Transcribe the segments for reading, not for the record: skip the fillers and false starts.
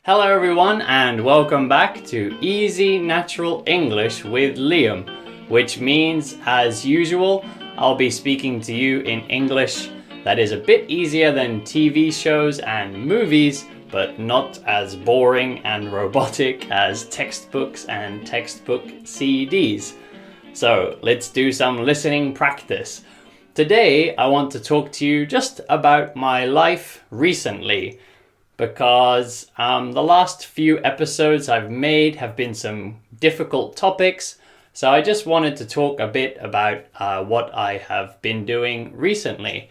Hello everyone and welcome back to Easy Natural English with Liam, which means, as usual, I'll be speaking to you in English that is a bit easier than TV shows and movies, but not as boring and robotic as textbooks and textbook CDs. So let's do some listening practice. Today I want to talk to you just about my life recently, because the last few episodes I've made have been some difficult topics. So I just wanted to talk a bit about what I have been doing recently.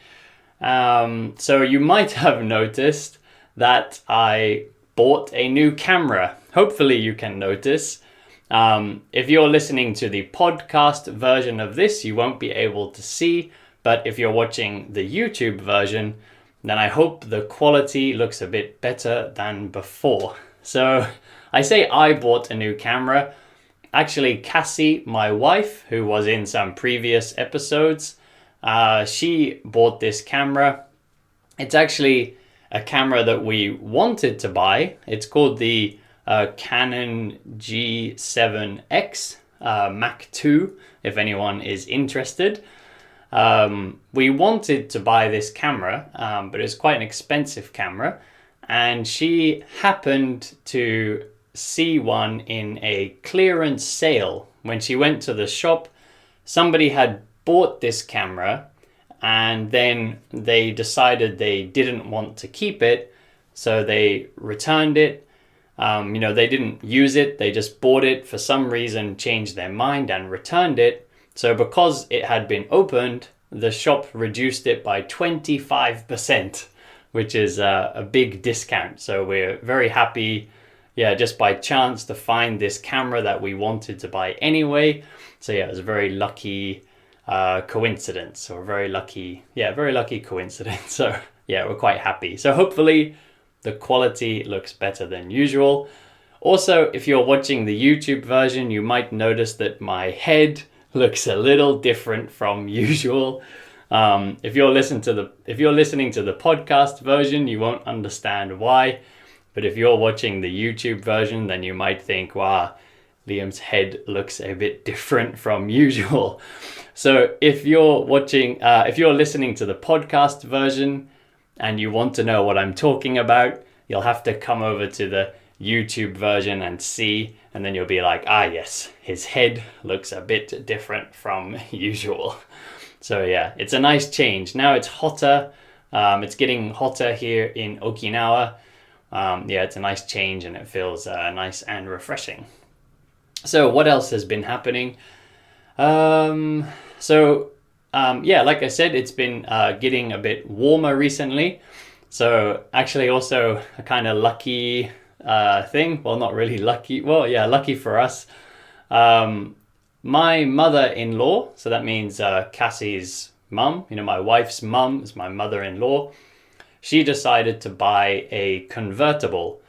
So you might have noticed that I bought a new camera. Hopefully you can notice. If you're listening to the podcast version of this, you won't be able to see. But if you're watching the YouTube version, then I hope the quality looks a bit better than before. So I say I bought a new camera. Actually, Cassie, my wife, who was in some previous episodes, she bought this camera. It's actually a camera that we wanted to buy. It's called the Canon G7X Mark II, if anyone is interested. We wanted to buy this camera, but it's quite an expensive camera, and she happened to see one in a clearance sale. When she went to the shop, somebody had bought this camera and then they decided they didn't want to keep it, so they returned it. They didn't use it, they just bought it for some reason, changed their mind and returned it. So because it had been opened, the shop reduced it by 25%, which is a big discount. So we're very happy, just by chance to find this camera that we wanted to buy anyway. So it was a very lucky coincidence, or very lucky coincidence. So we're quite happy. So hopefully the quality looks better than usual. Also, if you're watching the YouTube version, you might notice that my head looks a little different from usual. If you're listening to the podcast version, you won't understand why. But if you're watching the YouTube version, then you might think, wow, Liam's head looks a bit different from usual. So if you're listening to the podcast version and you want to know what I'm talking about, you'll have to come over to the YouTube version and see, and then you'll be like, yes, his head looks a bit different from usual. So it's a nice change. Now it's hotter. It's getting hotter here in Okinawa. It's a nice change and it feels nice and refreshing. So what else has been happening? Like I said, it's been getting a bit warmer recently. So actually also a kind of lucky thing. Well, not really lucky. Well, lucky for us. My mother-in-law, so that means Cassie's mum, my wife's mum is my mother-in-law. She decided to buy a convertible,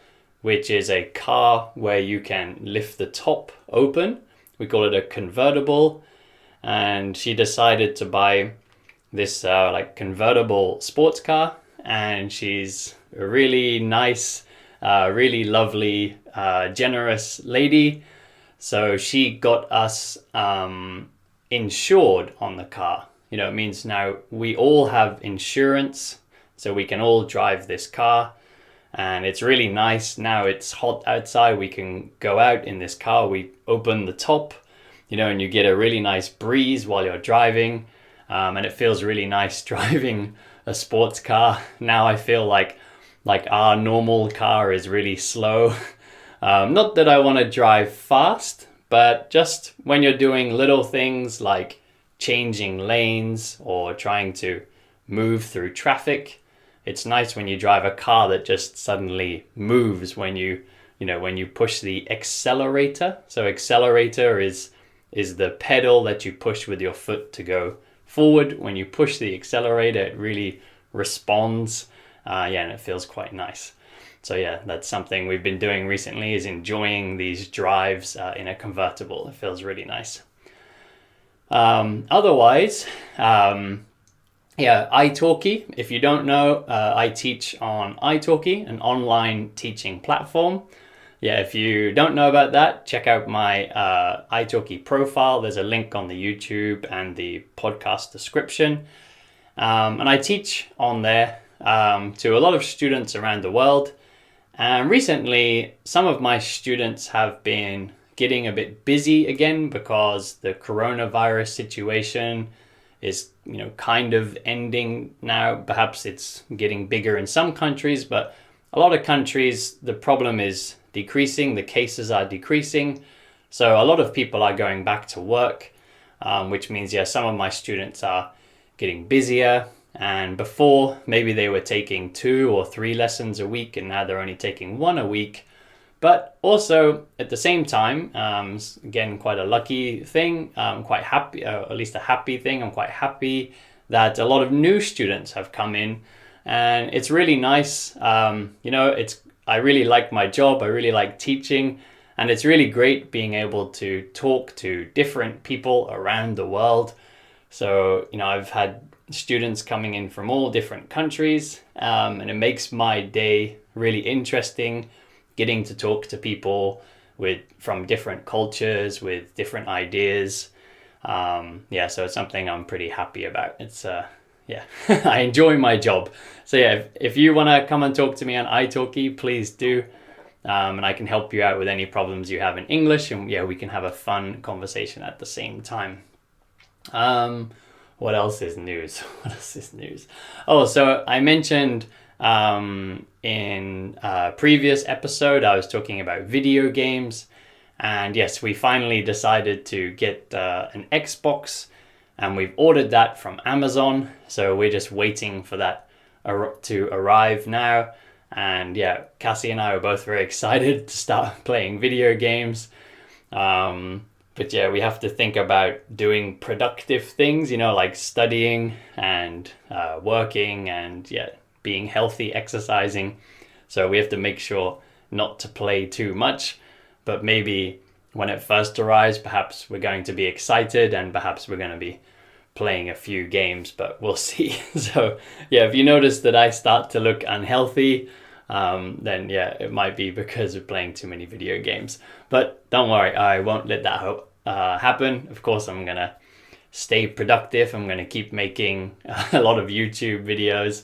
which is a car where you can lift the top open. We call it a convertible. And she decided to buy this convertible sports car. And she's a really nice, really lovely, generous lady. So she got us insured on the car. It means now we all have insurance, so we can all drive this car. And it's really nice. Now it's hot outside. We can go out in this car. We open the top, and you get a really nice breeze while you're driving. And it feels really nice driving a sports car. Now I feel like our normal car is really slow. Not that I want to drive fast, but just when you're doing little things like changing lanes or trying to move through traffic, it's nice when you drive a car that just suddenly moves when you push the accelerator. So accelerator is the pedal that you push with your foot to go forward. When you push the accelerator, it really responds. And it feels quite nice. So that's something we've been doing recently, is enjoying these drives in a convertible. It feels really nice. Otherwise, yeah, italki. If you don't know, I teach on italki, an online teaching platform. Yeah, if you don't know about that, check out my italki profile. There's a link on the YouTube and the podcast description. And I teach on there to a lot of students around the world. And recently, some of my students have been getting a bit busy again because the coronavirus situation is, kind of ending now. Perhaps it's getting bigger in some countries, but a lot of countries, the problem is decreasing, the cases are decreasing. So a lot of people are going back to work, which means, yeah, some of my students are getting busier. And before, maybe they were taking 2 or 3 lessons a week, and now they're only taking 1 a week. But also, at the same time, again, quite a lucky thing, quite happy, at least a happy thing. I'm quite happy that a lot of new students have come in, and it's really nice. I really like my job. I really like teaching, and it's really great being able to talk to different people around the world. So, I've had students coming in from all different countries, and it makes my day really interesting, getting to talk to people from different cultures with different ideas. So it's something I'm pretty happy about. It's I enjoy my job. So yeah, if you want to come and talk to me on italki, please do. And I can help you out with any problems you have in English, and yeah, we can have a fun conversation at the same time. What else is news? Oh, so I mentioned in a previous episode, I was talking about video games. And yes, we finally decided to get an Xbox, and we've ordered that from Amazon. So we're just waiting for that to arrive now. And yeah, Cassie and I are both very excited to start playing video games. But yeah, we have to think about doing productive things, like studying and working and being healthy, exercising. So we have to make sure not to play too much. But maybe when it first arrives, perhaps we're going to be excited and perhaps we're going to be playing a few games, but we'll see. So yeah, if you notice that I start to look unhealthy, then yeah, it might be because of playing too many video games. But don't worry, I won't let that happen. Of course, I'm going to stay productive. I'm going to keep making a lot of YouTube videos,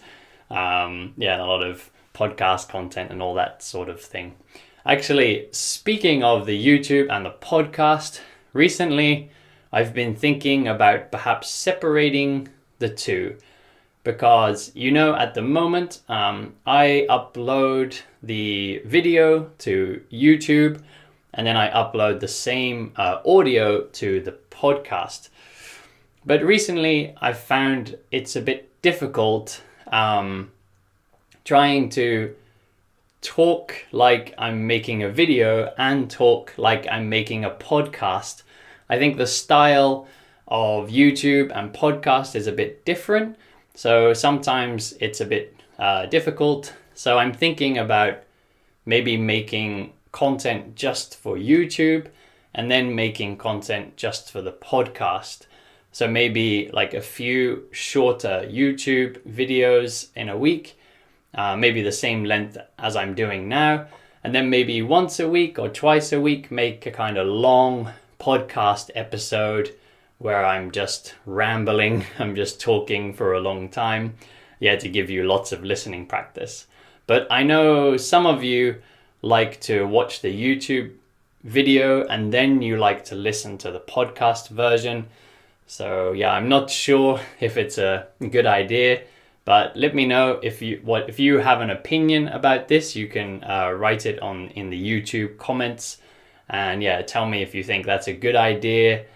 and a lot of podcast content and all that sort of thing. Actually, speaking of the YouTube and the podcast, recently I've been thinking about perhaps separating the two, because at the moment I upload the video to YouTube and then I upload the same audio to the podcast. But recently I've found it's a bit difficult trying to talk like I'm making a video and talk like I'm making a podcast. I think the style of YouTube and podcast is a bit different. So sometimes it's a bit difficult. So I'm thinking about maybe making content just for YouTube and then making content just for the podcast. So maybe like a few shorter YouTube videos in a week, maybe the same length as I'm doing now. And then maybe once a week or twice a week, make a kind of long podcast episode where I'm just rambling. I'm just talking for a long time. To give you lots of listening practice. But I know some of you like to watch the YouTube video and then you like to listen to the podcast version. So I'm not sure if it's a good idea, but let me know if you have an opinion about this. You can write it in the YouTube comments, and tell me if you think that's a good idea,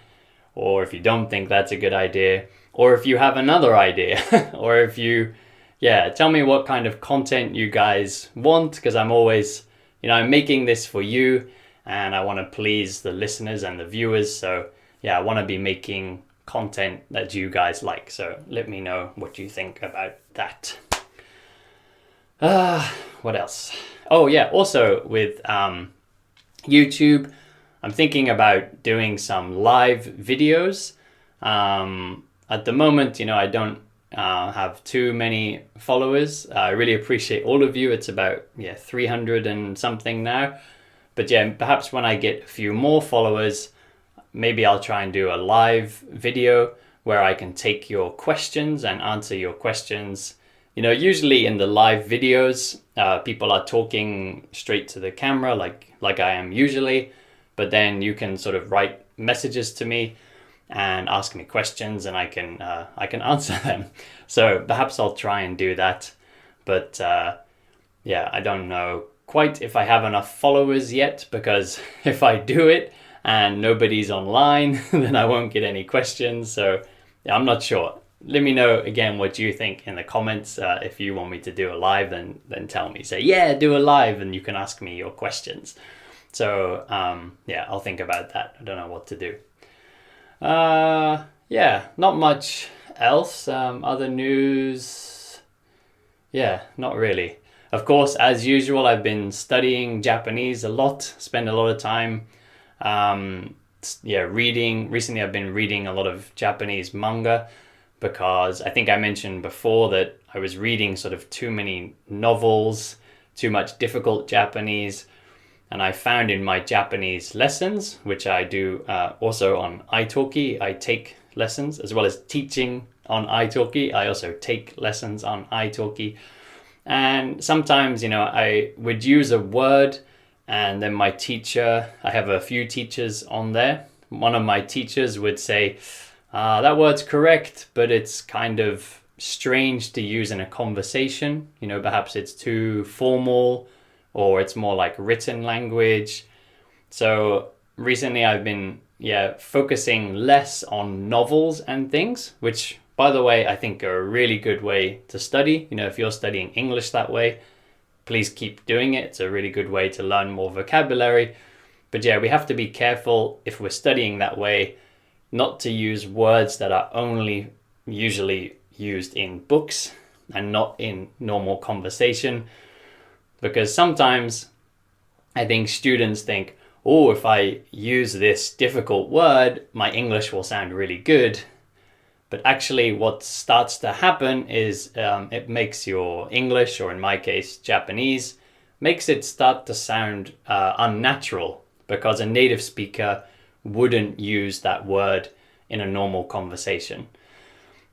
or if you don't think that's a good idea, or if you have another idea, or if you tell me what kind of content you guys want, because I'm always I'm making this for you and I want to please the listeners and the viewers. So I want to be making content that you guys like. So let me know what you think about that. What else? Oh yeah, also with YouTube, I'm thinking about doing some live videos. At the moment, I don't have too many followers. I really appreciate all of you. It's about 300 and something now. But yeah, perhaps when I get a few more followers, maybe I'll try and do a live video where I can take your questions and answer your questions. Usually in the live videos, people are talking straight to the camera like I am usually, but then you can sort of write messages to me and ask me questions, and I can answer them. So perhaps I'll try and do that. But I don't know quite if I have enough followers yet, because if I do it and nobody's online, then I won't get any questions. So I'm not sure. Let me know again what you think in the comments. If you want me to do a live, then tell me. Say, do a live, and you can ask me your questions. So I'll think about that. I don't know what to do. Not much else. Other news? Not really. Of course, as usual, I've been studying Japanese a lot, spend a lot of time reading. Recently, I've been reading a lot of Japanese manga, because I think I mentioned before that I was reading sort of too many novels, too much difficult Japanese. And I found in my Japanese lessons, which I do also on italki, I take lessons, as well as teaching on italki. I also take lessons on italki. And sometimes, I would use a word, and then my teacher, I have a few teachers on there. One of my teachers would say, that word's correct, but it's kind of strange to use in a conversation. Perhaps it's too formal, or it's more like written language. So recently I've been focusing less on novels and things, which, by the way, I think are a really good way to study. If you're studying English that way, please keep doing it. It's a really good way to learn more vocabulary. But we have to be careful if we're studying that way, not to use words that are only usually used in books and not in normal conversation. Because sometimes I think students think, if I use this difficult word, my English will sound really good. But actually what starts to happen is it makes your English, or in my case, Japanese, makes it start to sound unnatural, because a native speaker wouldn't use that word in a normal conversation.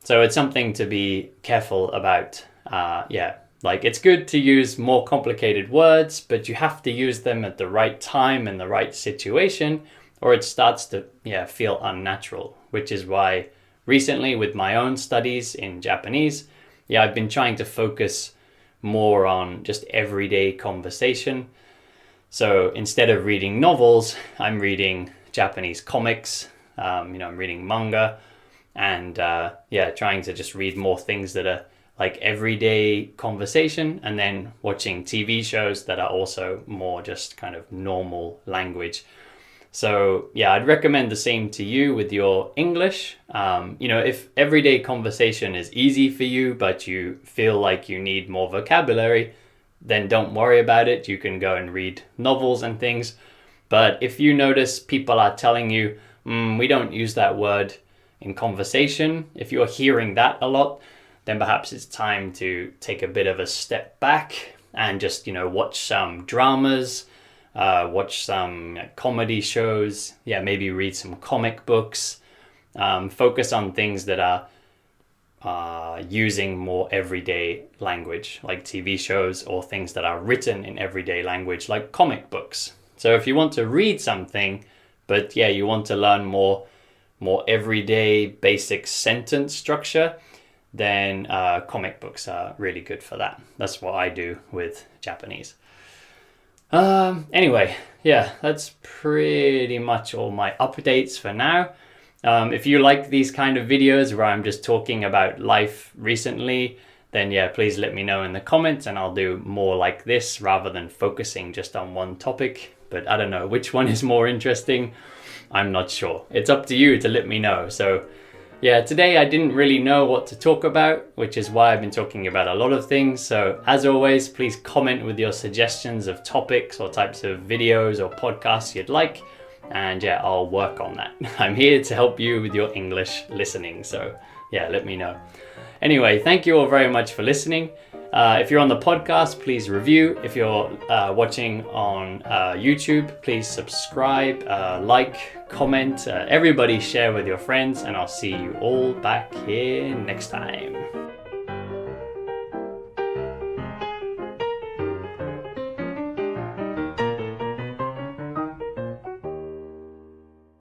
So it's something to be careful about. It's good to use more complicated words, but you have to use them at the right time and the right situation, or it starts to feel unnatural, which is why recently with my own studies in Japanese, I've been trying to focus more on just everyday conversation. So instead of reading novels, I'm reading Japanese comics, I'm reading manga, and trying to just read more things that are like everyday conversation, and then watching TV shows that are also more just kind of normal language. So I'd recommend the same to you with your English. If everyday conversation is easy for you, but you feel like you need more vocabulary, then don't worry about it. You can go and read novels and things. But if you notice people are telling you, we don't use that word in conversation, if you're hearing that a lot, then perhaps it's time to take a bit of a step back and just, watch some dramas, watch some comedy shows, maybe read some comic books, focus on things that are using more everyday language, like TV shows, or things that are written in everyday language, like comic books. So if you want to read something, but you want to learn more everyday basic sentence structure, then comic books are really good for that. That's what I do with Japanese. Anyway, that's pretty much all my updates for now. If you like these kind of videos where I'm just talking about life recently, then please let me know in the comments, and I'll do more like this rather than focusing just on one topic. But I don't know which one is more interesting. I'm not sure. It's up to you to let me know. So today I didn't really know what to talk about, which is why I've been talking about a lot of things. So as always, please comment with your suggestions of topics or types of videos or podcasts you'd like. And I'll work on that. I'm here to help you with your English listening. So yeah, let me know. Anyway, thank you all very much for listening. If you're on the podcast, please review. If you're watching on YouTube, please subscribe, like, comment. Everybody share with your friends, and I'll see you all back here next time.